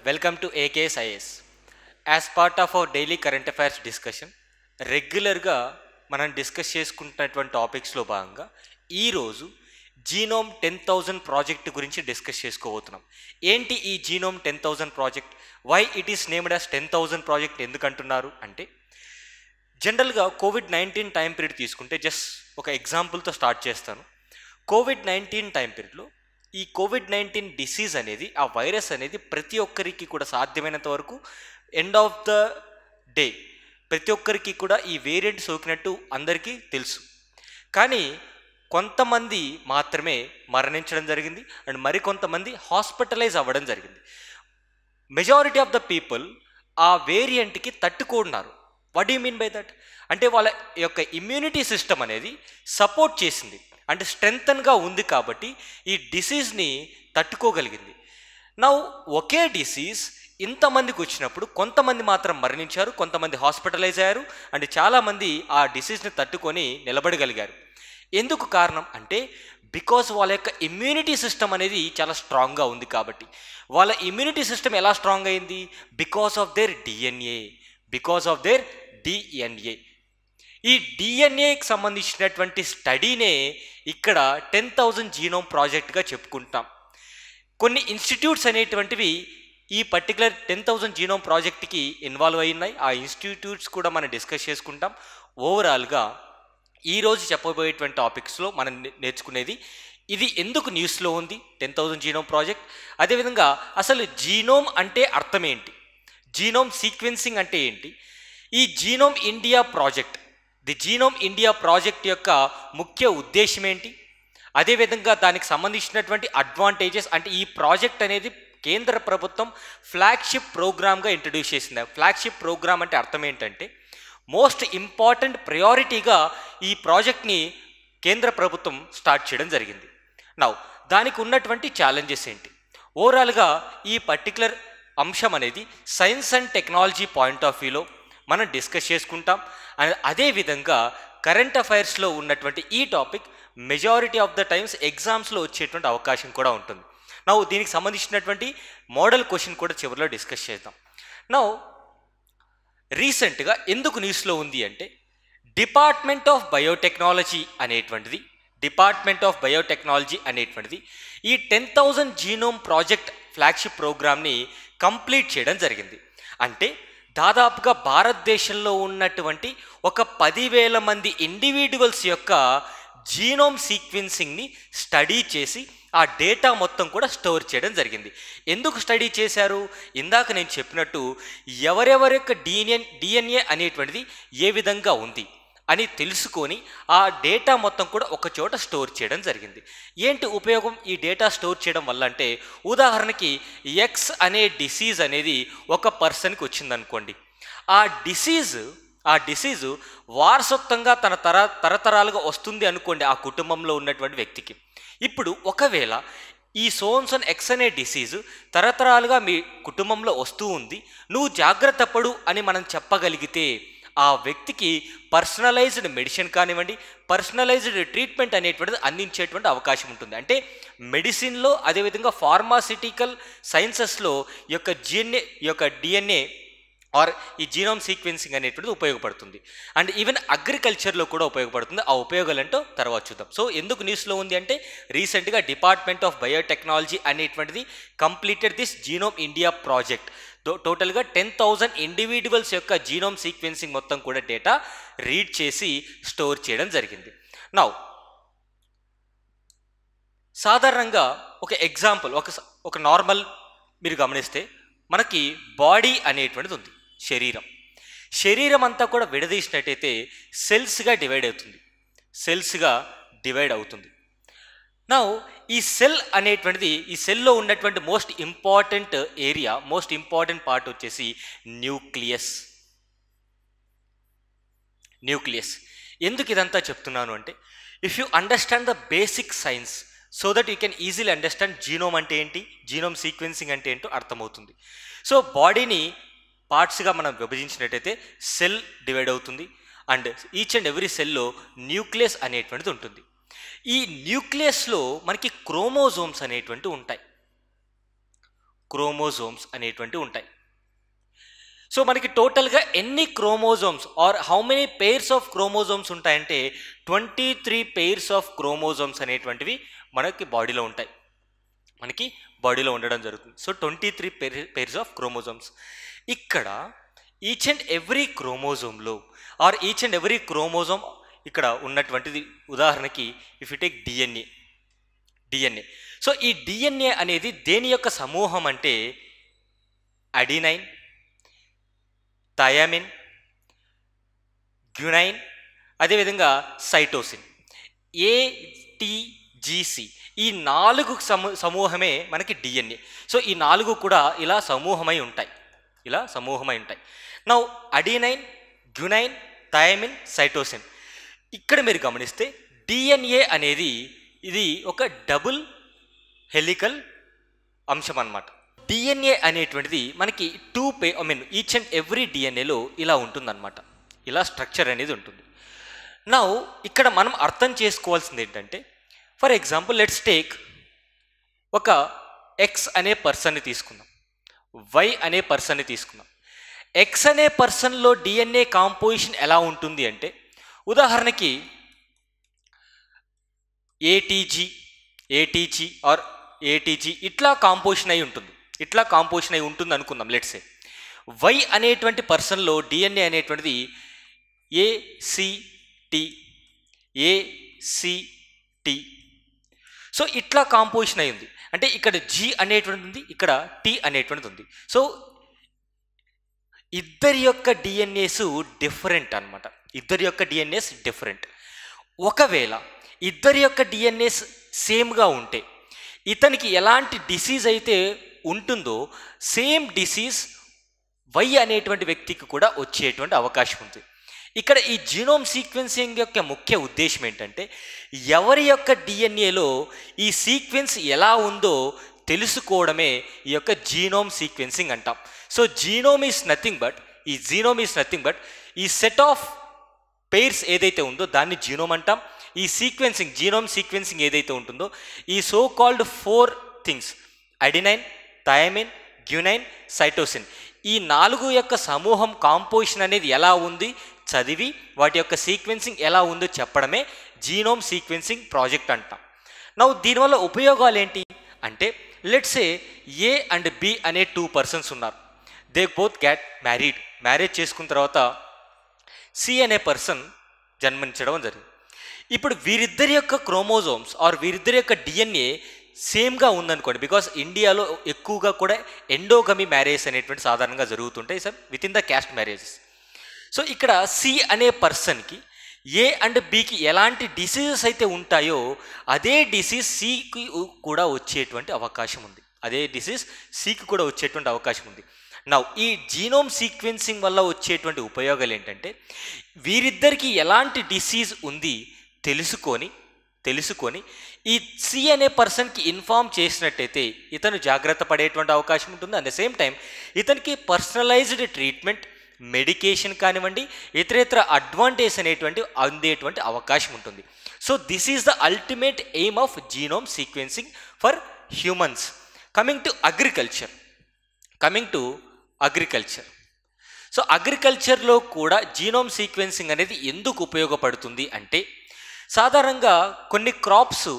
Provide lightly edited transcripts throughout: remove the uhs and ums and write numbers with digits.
Welcome to AKS IS. As part of our daily current affairs discussion, రెగ్యులర్గా మనం discuss చేసుకుంటున్నటువంటి టాపిక్స్లో భాగంగా ఈరోజు genome 10,000 project గురించి డిస్కస్ చేసుకోబోతున్నాం. ఏంటి ఈ genome 10,000 project? Why it is named as 10,000 project ఎందుకంటున్నారు అంటే, జనరల్గా కోవిడ్-19 టైం పీరియడ్ తీసుకుంటే జస్ట్ ఒక ఎగ్జాంపుల్తో స్టార్ట్ చేస్తాను. కోవిడ్-19 టైం పీరియడ్లో ఈ కోవిడ్-19 డిసీజ్ అనేది, ఆ వైరస్ అనేది ప్రతి ఒక్కరికి కూడా సాధ్యమైనంత వరకు ఎండ్ ఆఫ్ ద డే ప్రతి ఒక్కరికి కూడా ఈ వేరియంట్ సోకినట్టు అందరికీ తెలుసు. కానీ కొంతమంది మాత్రమే మరణించడం జరిగింది అండ్ మరికొంతమంది హాస్పిటలైజ్ అవ్వడం జరిగింది. మెజారిటీ ఆఫ్ ద పీపుల్ ఆ వేరియంట్కి తట్టుకున్నారు. What you mean by that? అంటే వాళ్ళ యొక్క ఇమ్యూనిటీ సిస్టమ్ అనేది సపోర్ట్ చేసింది, అంటే స్ట్రెంగ్తన్గా ఉంది కాబట్టి ఈ డిసీజ్ని తట్టుకోగలిగింది. నౌ ఒకే డిసీజ్ ఇంతమందికి వచ్చినప్పుడు కొంతమంది మాత్రం మరణించారు, కొంతమంది హాస్పిటలైజ్ అయ్యారు అండ్ చాలామంది ఆ డిసీజ్ని తట్టుకొని నిలబడగలిగారు. ఎందుకు కారణం అంటే, బికాజ్ వాళ్ళ యొక్క ఇమ్యూనిటీ సిస్టమ్ అనేది చాలా స్ట్రాంగ్గా ఉంది కాబట్టి. వాళ్ళ ఇమ్యూనిటీ సిస్టమ్ ఎలా స్ట్రాంగ్ అయింది? Because of their DNA. ఈ డిఎన్ఏకి సంబంధించినటువంటి స్టడీనే ఇక్కడ 10,000 జీనోమ్ ప్రాజెక్ట్గా చెప్పుకుంటాం. కొన్ని ఇన్స్టిట్యూట్స్ అనేటువంటివి ఈ పర్టికులర్ 10,000 జీనోమ్ ప్రాజెక్ట్కి ఇన్వాల్వ్ అయి ఉన్నాయి. ఆ ఇన్స్టిట్యూట్స్ కూడా మనం డిస్కస్ చేసుకుంటాం. ఓవరాల్గా ఈరోజు చెప్పబోయేటువంటి టాపిక్స్లో మనం నేర్చుకునేది, ఇది ఎందుకు న్యూస్లో ఉంది 10,000 జీనోమ్ ప్రాజెక్ట్, అదేవిధంగా అసలు జీనోమ్ అంటే అర్థం ఏంటి, జీనోమ్ సీక్వెన్సింగ్ అంటే ఏంటి, ఈ genome India project, the genome India project యొక్క ముఖ్య ఉద్దేశం ఏంటి, అదేవిధంగా దానికి సంబంధించినటువంటి అడ్వాంటేజెస్, అంటే ఈ ప్రాజెక్ట్ అనేది కేంద్ర ప్రభుత్వం ఫ్లాగ్షిప్ ప్రోగ్రామ్గా ఇంట్రడ్యూస్ చేసింది. ఫ్లాగ్షిప్ ప్రోగ్రామ్ అంటే అర్థం ఏంటంటే, మోస్ట్ ఇంపార్టెంట్ ప్రయారిటీగా ఈ ప్రాజెక్ట్ని కేంద్ర ప్రభుత్వం స్టార్ట్ చేయడం జరిగింది. నౌ దానికి ఉన్నటువంటి ఛాలెంజెస్ ఏంటి, ఓవరాల్గా ఈ పర్టికులర్ అంశం అనేది science and technology point of వ్యూలో మనం డిస్కస్ చేసుకుంటాం. అదేవిధంగా కరెంట్ అఫైర్స్లో ఉన్నటువంటి ఈ topic majority of the times ఎగ్జామ్స్లో వచ్చేటువంటి అవకాశం కూడా ఉంటుంది. నౌ దీనికి సంబంధించినటువంటి మోడల్ క్వశ్చన్ కూడా చివరిలో డిస్కస్ చేద్దాం. నౌ రీసెంట్గా ఎందుకు న్యూస్లో ఉంది అంటే, డిపార్ట్మెంట్ ఆఫ్ బయోటెక్నాలజీ అనేటువంటిది ఈ 10,000 జీనోమ్ ప్రాజెక్ట్ ఫ్లాగ్షిప్ ప్రోగ్రామ్ని కంప్లీట్ చేయడం జరిగింది. అంటే దాదాపుగా భారతదేశంలో ఉన్నటువంటి ఒక 10,000 మంది ఇండివిజువల్స్ యొక్క జీనోమ్ సీక్వెన్సింగ్ని స్టడీ చేసి ఆ డేటా మొత్తం కూడా స్టోర్ చేయడం జరిగింది. ఎందుకు స్టడీ చేశారు? ఇందాక నేను చెప్పినట్టు ఎవరెవరి యొక్క డిఎన్ఏ అనేటువంటిది ఏ విధంగా ఉంది అని తెలుసుకొని ఆ డేటా మొత్తం కూడా ఒక చోట స్టోర్ చేయడం జరిగింది. ఏంటి ఉపయోగం ఈ డేటా స్టోర్ చేయడం వల్ల అంటే, ఉదాహరణకి ఎక్స్ అనే డిసీజ్ అనేది ఒక పర్సన్కి వచ్చిందనుకోండి. ఆ డిసీజు వారసత్వంగా తన తరతరాలుగా వస్తుంది అనుకోండి ఆ కుటుంబంలో ఉన్నటువంటి వ్యక్తికి. ఇప్పుడు ఒకవేళ ఈ సోన్సన్ ఎక్స్ అనే డిసీజు తరతరాలుగా మీ కుటుంబంలో వస్తూ ఉంది, నువ్వు జాగ్రత్త పడు అని మనం చెప్పగలిగితే ఆ వ్యక్తికి పర్సనలైజ్డ్ మెడిసిన్ కానివ్వండి, పర్సనలైజ్డ్ ట్రీట్మెంట్ అనేటువంటిది అందించేటువంటి అవకాశం ఉంటుంది. అంటే మెడిసిన్లో, అదేవిధంగా ఫార్మాసిటికల్ సైన్సెస్లో ఈ యొక్క డిఎన్ఏ ఆర్ ఈ జీనోమ్ సీక్వెన్సింగ్ అనేటువంటిది ఉపయోగపడుతుంది. అండ్ ఈవెన్ అగ్రికల్చర్లో కూడా ఉపయోగపడుతుంది. ఆ ఉపయోగాలంటో తర్వాత చూద్దాం. సో ఎందుకు న్యూస్లో ఉంది అంటే, రీసెంట్గా డిపార్ట్మెంట్ ఆఫ్ బయోటెక్నాలజీ అనేటువంటిది completed this genome India project. టోటల్గా 10,000 ఇండివిజువల్స్ యొక్క జీనోమ్ సీక్వెన్సింగ్ మొత్తం కూడా డేటా రీడ్ చేసి స్టోర్ చేయడం జరిగింది. నౌ సాధారణంగా ఒక ఎగ్జాంపుల్, ఒక నార్మల్ మీరు గమనిస్తే మనకి బాడీ అనేటువంటిది ఉంది, శరీరం అంతా కూడా విడదీసినట్టయితే సెల్స్గా డివైడ్ అవుతుంది. నౌ ఈ సెల్ అనేటువంటిది, ఈ సెల్లో ఉన్నటువంటి మోస్ట్ ఇంపార్టెంట్ పార్ట్ వచ్చేసి న్యూక్లియస్. ఎందుకు ఇదంతా చెప్తున్నాను అంటే, if you understand the basic science so that you can easily understand genome అంటే ఏంటి, జీనోమ్ సీక్వెన్సింగ్ అంటే ఏంటో అర్థమవుతుంది. సో బాడీని పార్ట్స్గా మనం విభజించినట్టయితే సెల్ డివైడ్ అవుతుంది అండ్ ఈచ్ అండ్ ఎవ్రీ సెల్లో న్యూక్లియస్ అనేటువంటిది ఉంటుంది. ఈ న్యూక్లియస్లో మనకి క్రోమోజోమ్స్ అనేటువంటివి ఉంటాయి. క్రోమోజోమ్స్ అనేటువంటివి ఉంటాయి. సో మనకి టోటల్గా ఎన్ని chromosomes are how many pairs of chromosomes ఉంటాయంటే 23 పెయిర్స్ ఆఫ్ క్రోమోజోమ్స్ అనేటువంటివి మనకి బాడీలో ఉంటాయి, మనకి బాడీలో ఉండడం జరుగుతుంది. So 23 pairs of chromosomes. ఇక్కడ ఈచ్ అండ్ ఎవ్రీ క్రోమోజోమ్లో or each and every chromosome ఇక్కడ ఉన్నటువంటిది, ఉదాహరణకి if you take DNA. So ఈ డిఎన్ఏ అనేది దేని యొక్క సమూహం అంటే అడినైన్, థయామిన్, గ్యునైన్, అదేవిధంగా సైటోసిన్, ఏటీజీసీ. ఈ 4 సమూహమే మనకి డిఎన్ఏ. సో ఈ 4 కూడా ఇలా సమూహమై ఉంటాయి. Now adenine, guanine, thymine, cytosine. ఇక్కడ మీరు గమనిస్తే డిఎన్ఏ అనేది ఇది ఒక డబుల్ హెలికల్ అంశం అన్నమాట. డిఎన్ఏ అనేటువంటిది మనకి ఈచ్ అండ్ ఎవ్రీ డిఎన్ఏలో ఇలా ఉంటుందన్నమాట. ఇలా స్ట్రక్చర్ అనేది ఉంటుంది. నౌ ఇక్కడ మనం అర్థం చేసుకోవాల్సింది ఏంటంటే, ఫర్ ఎగ్జాంపుల్ లెట్స్ టేక్ ఒక ఎక్స్ అనే పర్సన్ని తీసుకుందాం, వై అనే పర్సన్ని తీసుకుందాం. ఎక్స్ అనే పర్సన్లో డిఎన్ఏ కాంపోజిషన్ ఎలా ఉంటుంది అంటే, ఉదాహరణకి ఏటీజీ ఆర్ ఏటీజీ ఇట్లా కాంపోజిషన్ అయి ఉంటుంది అనుకుందాం. లెట్సే వై అనేటువంటి పర్సన్లో డిఎన్ఏ అనేటువంటిది ఏసిటి. సో ఇట్లా కాంపోజిషన్ అయి ఉంది. అంటే ఇక్కడ జి అనేటువంటిది ఉంది, ఇక్కడ టి అనేటువంటిది ఉంది. సో ఇద్దరి యొక్క డిఎన్ఏస్ డిఫరెంట్ అనమాట. ఒకవేళ ఇద్దరి యొక్క డిఎన్ఏస్ సేమ్గా ఉంటే ఇతనికి ఎలాంటి డిసీజ్ అయితే ఉంటుందో సేమ్ డిసీజ్ వై అనేటువంటి వ్యక్తికి కూడా వచ్చేటువంటి అవకాశం ఉంది. ఇక్కడ ఈ జీనోమ్ సీక్వెన్సింగ్ యొక్క ముఖ్య ఉద్దేశం ఏంటంటే, ఎవరి యొక్క డిఎన్ఏలో ఈ సీక్వెన్స్ ఎలా ఉందో తెలుసుకోవడమే ఈ యొక్క జీనోమ్ సీక్వెన్సింగ్ అంటాం. So genome is nothing but ఈ సెట్ ఆఫ్ పెయిర్స్ ఏదైతే ఉందో దాన్ని జీనోమ్ అంటాం. ఈ జీనోమ్ సీక్వెన్సింగ్ ఏదైతే ఉంటుందో ఈ so called 4 things adenine, thymine, guanine, cytosine, ఈ 4 యొక్క సమూహం కాంపోజిషన్ అనేది ఎలా ఉంది చదివి వాటి యొక్క సీక్వెన్సింగ్ ఎలా ఉందో చెప్పడమే జీనోమ్ సీక్వెన్సింగ్ ప్రాజెక్ట్ అంటాం. నౌ దీనివల్ల ఉపయోగాలు ఏంటి అంటే, let's A A and B అనే 2 పర్సన్స్ ఉన్నారు. దే బోత్ గెట్ మ్యారేజ్ చేసుకున్న తర్వాత సి అనే పర్సన్ జన్మించడం జరిగింది. ఇప్పుడు వీరిద్దరి యొక్క క్రోమోజోమ్స్ ఆర్ వీరిద్దరి యొక్క డిఎన్ఏ సేమ్గా ఉందనుకోండి. బికాస్ ఇండియాలో ఎక్కువగా కూడా ఎండోగమి మ్యారేజ్ అనేటువంటి సాధారణంగా జరుగుతుంటాయి sir, with in the cast marriages. So ఇక్కడ సి అనే పర్సన్కి ఏ అండ్ బికి ఎలాంటి డిసీజెస్ అయితే ఉంటాయో అదే డిసీజ్ సికి కూడా వచ్చేటువంటి అవకాశం ఉంది. నౌ ఈ జీనోమ్ సీక్వెన్సింగ్ వల్ల వచ్చేటువంటి ఉపయోగాలు ఏంటంటే, వీరిద్దరికి ఎలాంటి డిసీజ్ ఉంది తెలుసుకొని ఈ సి అనే పర్సన్కి ఇన్ఫామ్ చేసినట్టయితే ఇతను జాగ్రత్త పడేటువంటి అవకాశం ఉంటుంది. అట్ ద సేమ్ టైం ఇతనికి పర్సనలైజ్డ్ ట్రీట్మెంట్, మెడికేషన్ కానివ్వండి, ఇతరేతర అడ్వాంటేజ్ అనేటువంటి అందేటువంటి అవకాశం ఉంటుంది. So this is the ultimate aim of genome sequencing for humans. Coming to agriculture. So అగ్రికల్చర్లో కూడా జీనోమ్ సీక్వెన్సింగ్ అనేది ఎందుకు ఉపయోగపడుతుంది అంటే, సాధారణంగా కొన్ని క్రాప్స్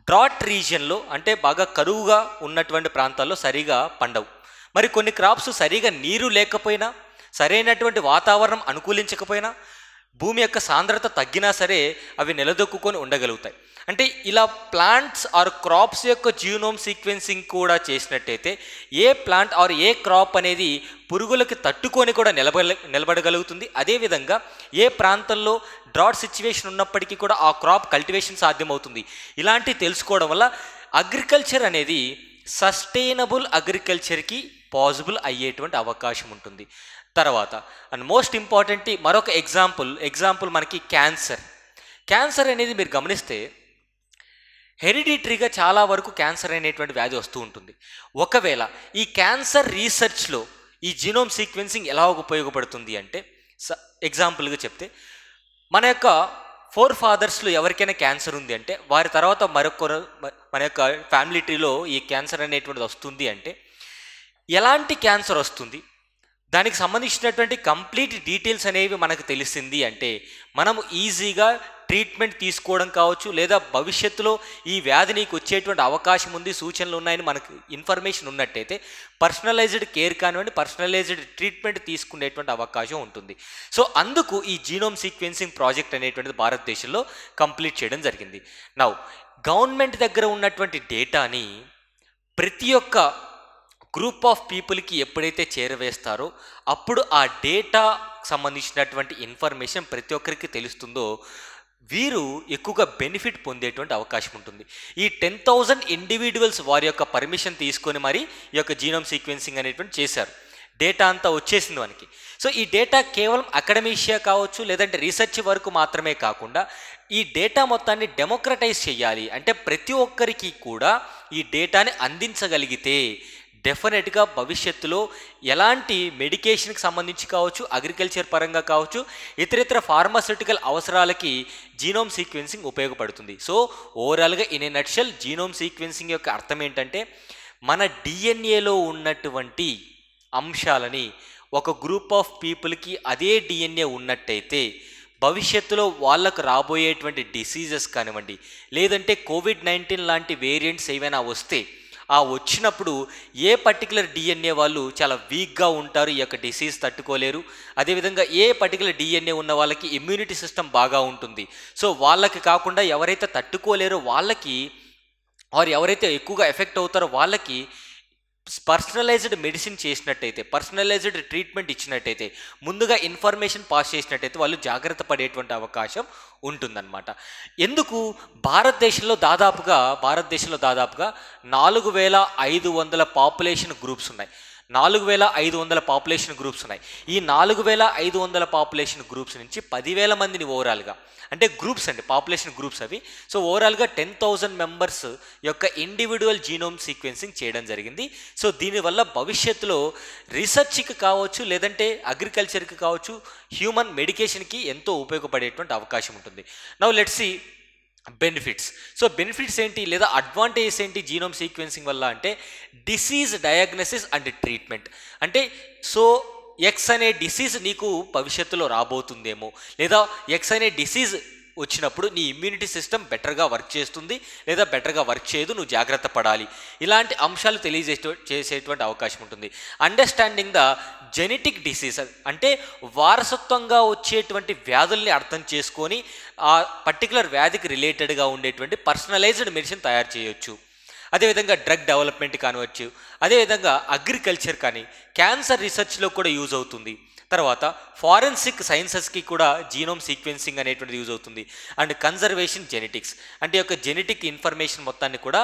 డ్రాట్ రీజియన్లో అంటే బాగా కరువుగా ఉన్నటువంటి ప్రాంతాల్లో సరిగా పండవు. మరి కొన్ని క్రాప్స్ సరిగా నీరు లేకపోయినా, సరైనటువంటి వాతావరణం అనుకూలించకపోయినా, భూమి యొక్క సాంద్రత తగ్గినా సరే అవి నిలదొక్కుకొని ఉండగలుగుతాయి. అంటే ఇలా ప్లాంట్స్ ఆర్ క్రాప్స్ యొక్క జీనోమ్ సీక్వెన్సింగ్ కూడా చేసినట్టయితే ఏ ప్లాంట్ ఆర్ ఏ క్రాప్ అనేది పురుగులకి తట్టుకొని కూడా నిలబడగలుగుతుంది. అదేవిధంగా ఏ ప్రాంతంలో డ్రాట్ సిచ్యువేషన్ ఉన్నప్పటికీ కూడా ఆ క్రాప్ కల్టివేషన్ సాధ్యమవుతుంది. ఇలాంటివి తెలుసుకోవడం వల్ల అగ్రికల్చర్ అనేది సస్టైనబుల్ అగ్రికల్చర్కి పాసిబుల్ అయ్యేటువంటి అవకాశం ఉంటుంది. తర్వాత అండ్ మోస్ట్ ఇంపార్టెంట్ మరొక ఎగ్జాంపుల్ మనకి క్యాన్సర్ అనేది మీరు గమనిస్తే హెరిడిటరీగా చాలా వరకు క్యాన్సర్ అనేటువంటి వ్యాధి వస్తూ ఉంటుంది. ఒకవేళ ఈ క్యాన్సర్ రీసెర్చ్లో ఈ జీనోమ్ సీక్వెన్సింగ్ ఎలా ఉపయోగపడుతుంది అంటే, ఎగ్జాంపుల్గా చెప్తే మన యొక్క 4 ఫాదర్స్లో ఎవరికైనా క్యాన్సర్ ఉంది అంటే వారి తర్వాత మన యొక్క ఫ్యామిలీ ట్రీలో ఈ క్యాన్సర్ అనేటువంటిది వస్తుంది అంటే ఎలాంటి క్యాన్సర్ వస్తుంది, దానికి సంబంధించినటువంటి కంప్లీట్ డీటెయిల్స్ అనేవి మనకు తెలిసింది అంటే మనము ఈజీగా ట్రీట్మెంట్ తీసుకోవడం కావచ్చు, లేదా భవిష్యత్తులో ఈ వ్యాధి నీకు వచ్చేటువంటి అవకాశం ఉంది, సూచనలు ఉన్నాయని మనకు ఇన్ఫర్మేషన్ ఉన్నట్టయితే పర్సనలైజ్డ్ కేర్ కానివ్వండి, పర్సనలైజ్డ్ ట్రీట్మెంట్ తీసుకునేటువంటి అవకాశం ఉంటుంది. సో అందుకు ఈ జీనోమ్ సీక్వెన్సింగ్ ప్రాజెక్ట్ అనేటువంటిది భారతదేశంలో కంప్లీట్ చేయడం జరిగింది. నౌ గవర్నమెంట్ దగ్గర ఉన్నటువంటి డేటాని ప్రతి ఒక్క గ్రూప్ ఆఫ్ పీపుల్కి ఎప్పుడైతే చేరవేస్తారో అప్పుడు ఆ డేటా సంబంధించినటువంటి ఇన్ఫర్మేషన్ ప్రతి ఒక్కరికి తెలుస్తుందో వీరు ఎక్కువగా బెనిఫిట్ పొందేటువంటి అవకాశం ఉంటుంది. ఈ 10,000 ఇండివిజువల్స్ వారి యొక్క పర్మిషన్ తీసుకొని మరి ఈ యొక్క జీనోమ్ సీక్వెన్సింగ్ అనేటువంటి చేశారు. డేటా అంతా వచ్చేసింది మనకి. సో ఈ డేటా కేవలం అకాడమిషియా కావచ్చు, లేదంటే రీసెర్చ్ వరకు మాత్రమే కాకుండా ఈ డేటా మొత్తాన్ని డెమోక్రటైజ్ చేయాలి అంటే ప్రతి ఒక్కరికి కూడా ఈ డేటాని అందించగలిగితే డెఫినెట్గా భవిష్యత్తులో ఎలాంటి మెడికేషన్కి సంబంధించి కావచ్చు, అగ్రికల్చర్ పరంగా కావచ్చు, ఇతరితర ఫార్మాస్యూటికల్ అవసరాలకి జీనోమ్ సీక్వెన్సింగ్ ఉపయోగపడుతుంది. సో ఓవరాల్గా in a nutshell genome sequencing యొక్క అర్థం ఏంటంటే మన డిఎన్ఏలో ఉన్నటువంటి అంశాలని ఒక గ్రూప్ ఆఫ్ పీపుల్కి అదే డిఎన్ఏ ఉన్నట్టయితే భవిష్యత్తులో వాళ్ళకు రాబోయేటువంటి డిసీజెస్ కానివ్వండి, లేదంటే కోవిడ్-19 లాంటి వేరియంట్స్ ఏవైనా వస్తే ఆ వచ్చినప్పుడు ఏ పర్టికులర్ డిఎన్ఏ వాళ్ళు చాలా వీక్గా ఉంటారు, ఈ యొక్క డిసీజ్ తట్టుకోలేరు. అదేవిధంగా ఏ పర్టికులర్ డిఎన్ఏ ఉన్న వాళ్ళకి ఇమ్యూనిటీ సిస్టమ్ బాగా ఉంటుంది. సో వాళ్ళకి కాకుండా ఎవరైతే తట్టుకోలేరో వాళ్ళకి ఆర్ ఎవరైతే ఎక్కువగా ఎఫెక్ట్ అవుతారో వాళ్ళకి పర్సనలైజ్డ్ మెడిసిన్ చేసినట్టయితే, పర్సనలైజ్డ్ ట్రీట్మెంట్ ఇచ్చినట్టయితే, ముందుగా ఇన్ఫర్మేషన్ పాస్ చేసినట్టయితే వాళ్ళు జాగ్రత్త పడేటువంటి అవకాశం ఉంటుందన్నమాట. ఎందుకు భారతదేశంలో దాదాపుగా 4,500 పాపులేషన్ గ్రూప్స్ ఉన్నాయి. 4,500 పాపులేషన్ గ్రూప్స్ ఉన్నాయి. ఈ 4,500 పాపులేషన్ గ్రూప్స్ నుంచి 10,000 మందిని ఓవరాల్గా అంటే గ్రూప్స్ అండి, పాపులేషన్ గ్రూప్స్ అవి. సో ఓవరాల్గా 10,000 మెంబర్స్ యొక్క ఇండివిజువల్ జీనోమ్ సీక్వెన్సింగ్ చేయడం జరిగింది. సో దీనివల్ల భవిష్యత్తులో రీసెర్చ్కి కావచ్చు, లేదంటే అగ్రికల్చర్కి కావచ్చు, హ్యూమన్ మెడికేషన్కి ఎంతో ఉపయోగపడేటువంటి అవకాశం ఉంటుంది. Now let's see benefits. So benefits ఏంటి లేదా అడ్వాంటేజెస్ ఏంటి జీనోమ్ సీక్వెన్సింగ్ వల్ల అంటే డిసీజ్ డయాగ్నోసిస్ అండ్ ట్రీట్మెంట్. అంటే సో ఎక్స్ అనే డిసీజ్ నీకు భవిష్యత్తులో రాబోతుందేమో, లేదా ఎక్స్ అనే డిసీజ్ వచ్చినప్పుడు నీ ఇమ్యూనిటీ సిస్టమ్ బెటర్గా వర్క్ చేస్తుంది లేదా బెటర్గా వర్క్ చేయదు, నువ్వు జాగ్రత్త పడాలి, ఇలాంటి అంశాలు చేసేటువంటి అవకాశం ఉంటుంది. అండర్స్టాండింగ్ ద జెనెటిక్ డిసీజ్ అంటే వారసత్వంగా వచ్చేటువంటి వ్యాధుల్ని అర్థం చేసుకొని ఆ పర్టికులర్ వ్యాధికి రిలేటెడ్గా ఉండేటువంటి పర్సనలైజ్డ్ మెడిసిన్ తయారు చేయొచ్చు. అదేవిధంగా డ్రగ్ డెవలప్మెంట్ కానివచ్చు, అదేవిధంగా అగ్రికల్చర్ కానీ క్యాన్సర్ రీసెర్చ్లో కూడా యూజ్ అవుతుంది. తర్వాత ఫారెన్సిక్ సైన్సెస్కి కూడా జీనోమ్ సీక్వెన్సింగ్ అనేటువంటిది యూజ్ అవుతుంది. అండ్ కన్జర్వేషన్ జెనెటిక్స్ అంటే యొక్క జెనెటిక్ ఇన్ఫర్మేషన్ మొత్తాన్ని కూడా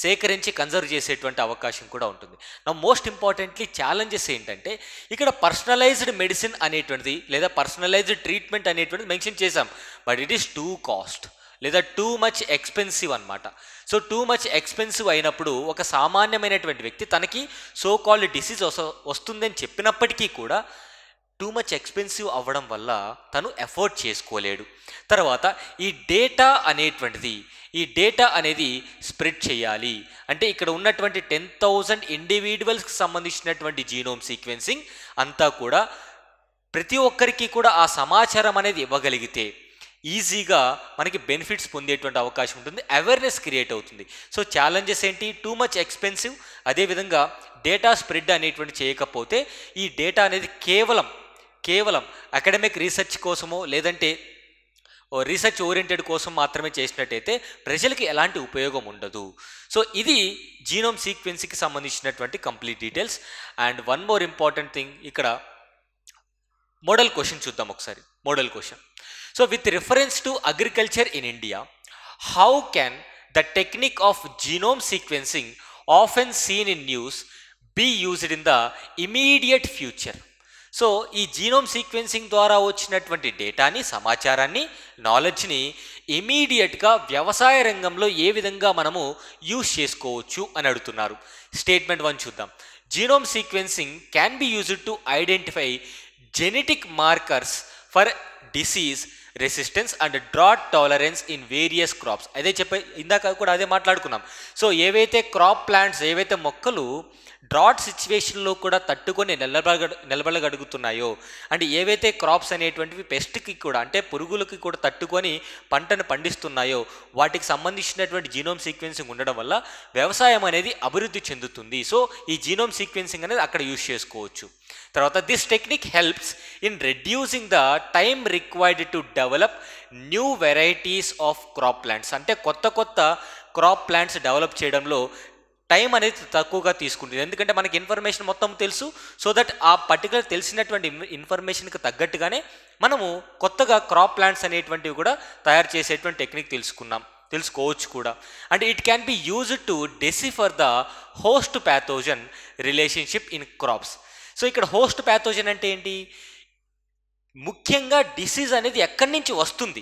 సేకరించి కన్జర్వ్ చేసేటువంటి అవకాశం కూడా ఉంటుంది. నా మోస్ట్ ఇంపార్టెంట్లీ ఛాలెంజెస్ ఏంటంటే ఇక్కడ పర్సనలైజ్డ్ మెడిసిన్ అనేటువంటిది లేదా పర్సనలైజ్డ్ ట్రీట్మెంట్ అనేటువంటిది మెన్షన్ చేశాం, but it is two cost లేదా టూ మచ్ ఎక్స్పెన్సివ్ అనమాట. సో టూ మచ్ ఎక్స్పెన్సివ్ అయినప్పుడు ఒక సామాన్యమైనటువంటి వ్యక్తి తనకి సో కాల్డ్ డిసీజ్ వస్తుందని చెప్పినప్పటికీ కూడా టూ మచ్ ఎక్స్పెన్సివ్ అవ్వడం వల్ల తను ఎఫోర్డ్ చేసుకోలేడు. తర్వాత ఈ డేటా అనేది స్ప్రెడ్ చేయాలి అంటే ఇక్కడ ఉన్నటువంటి 10,000 ఇండివిజువల్స్కి సంబంధించినటువంటి జీనోమ్ సీక్వెన్సింగ్ అంతా కూడా ప్రతి ఒక్కరికి కూడా ఆ సమాచారం అనేది ఇవ్వగలిగితే ఈజీగా మనకి బెనిఫిట్స్ పొందేటువంటి అవకాశం ఉంటుంది, అవేర్నెస్ క్రియేట్ అవుతుంది. సో ఛాలెంజెస్ ఏంటి? టూ మచ్ ఎక్స్పెన్సివ్, అదేవిధంగా డేటా స్ప్రెడ్ అనేటువంటి చేయకపోతే ఈ డేటా అనేది కేవలం అకాడమిక్ రీసెర్చ్ కోసమో లేదంటే రీసెర్చ్ ఓరియంటెడ్ కోసం మాత్రమే చేసినట్టయితే ప్రజలకి ఎలాంటి ఉపయోగం ఉండదు. సో ఇది జీనోమ్ సీక్వెన్సింగ్కి సంబంధించినటువంటి complete details. And one more important thing, ఇక్కడ మోడల్ క్వశ్చన్ చూద్దాం ఒకసారి. Model question. So with reference to agriculture in India, how can the technique of genome sequencing often seen in news be used in the immediate future? So ఈ genome sequencing ద్వారా వచ్చినటువంటి డేటాని, సమాచారాన్ని, నాలెడ్జ్ని ఇమీడియట్గా వ్యవసాయ రంగంలో ఏ విధంగా మనము యూజ్ చేసుకోవచ్చు అని అడుగుతున్నారు. స్టేట్మెంట్ 1 చూద్దాం. Genome sequencing can be used to identify genetic markers for disease resistance and drought tolerance in various crops. అదే ఇందాక కూడా అదే మాట్లాడుకున్నాం. సో ఏవైతే క్రాప్ ప్లాంట్స్, ఏవైతే మొక్కలు డ్రాట్ సిచ్యువేషన్లో కూడా తట్టుకొని నిలబడగలుగుతున్నాయో, అంటే ఏవైతే క్రాప్స్ అనేటువంటివి పెస్ట్కి కూడా అంటే పురుగులకి కూడా తట్టుకొని పంటను పండిస్తున్నాయో వాటికి సంబంధించినటువంటి జీనోమ్ సీక్వెన్సింగ్ ఉండడం వల్ల వ్యవసాయం అనేది అభివృద్ధి చెందుతుంది. సో ఈ జీనోమ్ సీక్వెన్సింగ్ అనేది అక్కడ యూజ్ చేసుకోవచ్చు. తర్వాత this technique helps in reducing the time required to develop new varieties of crop plants. అంటే కొత్త కొత్త క్రాప్ ప్లాంట్స్ డెవలప్ చేయడంలో టైం అనేది తక్కువగా తీసుకుంటుంది. ఎందుకంటే మనకి ఇన్ఫర్మేషన్ మొత్తం తెలుసు. సో దట్ ఆ పర్టికులర్ తెలిసినటువంటి ఇన్ఫర్మేషన్కి తగ్గట్టుగానే మనము కొత్తగా క్రాప్ ప్లాంట్స్ అనేటువంటివి కూడా తయారు చేసేటువంటి టెక్నిక్ తెలుసుకోవచ్చు కూడా. And it can be used to decipher the host pathogen relationship in crops. So ఇక్కడ హోస్ట్ ప్యాథోజన్ అంటే ఏంటి? ముఖ్యంగా డిసీజ్ అనేది ఎక్కడి నుంచి వస్తుంది,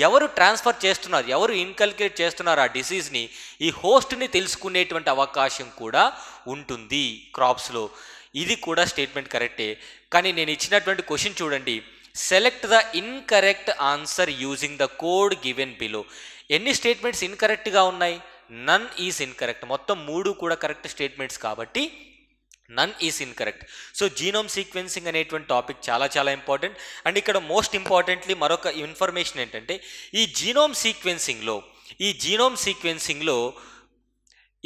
ఎవరు ట్రాన్స్ఫర్ చేస్తున్నారు, ఎవరు ఇన్కల్కేట్ చేస్తున్నారు ఆ డిసీజ్ని, ఈ హోస్ట్ని తెలుసుకునేటువంటి అవకాశం కూడా ఉంటుంది క్రాప్స్లో. ఇది కూడా స్టేట్మెంట్ కరెక్టే. కానీ నేను ఇచ్చినటువంటి క్వశ్చన్ చూడండి, select the incorrect answer using the code given below. ఎన్ని స్టేట్మెంట్స్ ఇన్కరెక్ట్గా ఉన్నాయి? None is incorrect. మొత్తం 3 కూడా కరెక్ట్ స్టేట్మెంట్స్ కాబట్టి none is incorrect. So genome sequencing అనేటువంటి టాపిక్ చాలా చాలా ఇంపార్టెంట్. అండ్ ఇక్కడ మోస్ట్ ఇంపార్టెంట్లీ మరొక ఇన్ఫర్మేషన్ ఏంటంటే ఈ జీనోమ్ సీక్వెన్సింగ్లో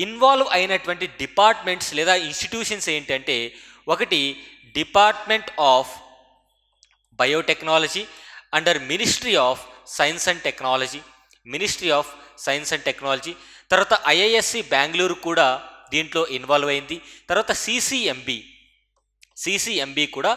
ఇన్వాల్వ్ అయినటువంటి డిపార్ట్మెంట్స్ లేదా ఇన్స్టిట్యూషన్స్ ఏంటంటే, ఒకటి department of biotechnology under ministry of science and technology. తర్వాత IISc బెంగళూరు కూడా దీంట్లో ఇన్వాల్వ్ అయింది. తర్వాత CCMB కూడా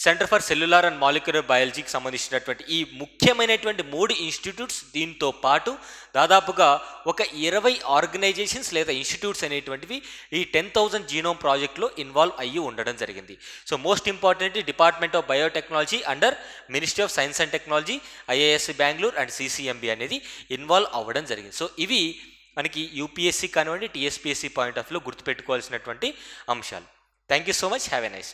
centre for cellular and molecular బయాలజీకి సంబంధించినటువంటి ఈ ముఖ్యమైనటువంటి 3 ఇన్స్టిట్యూట్స్, దీంతో పాటు దాదాపుగా ఒక 20 ఆర్గనైజేషన్స్ లేదా ఇన్స్టిట్యూట్స్ అనేటువంటివి ఈ 10,000 జీనోమ్ ప్రాజెక్ట్లో ఇన్వాల్వ్ అయ్యి ఉండడం జరిగింది. So most important department of biotechnology under ministry of science and technology, IISc Bengaluru and CCMB అనేది ఇన్వాల్వ్ అవ్వడం జరిగింది. సో ఇవి మనకి UPSC కానివ్వండి TSPSC పాయింట్ ఆఫ్ వ్యూలో గుర్తుపెట్టుకోవాల్సినటువంటి అంశాలు. Thank you so much. Have a nice.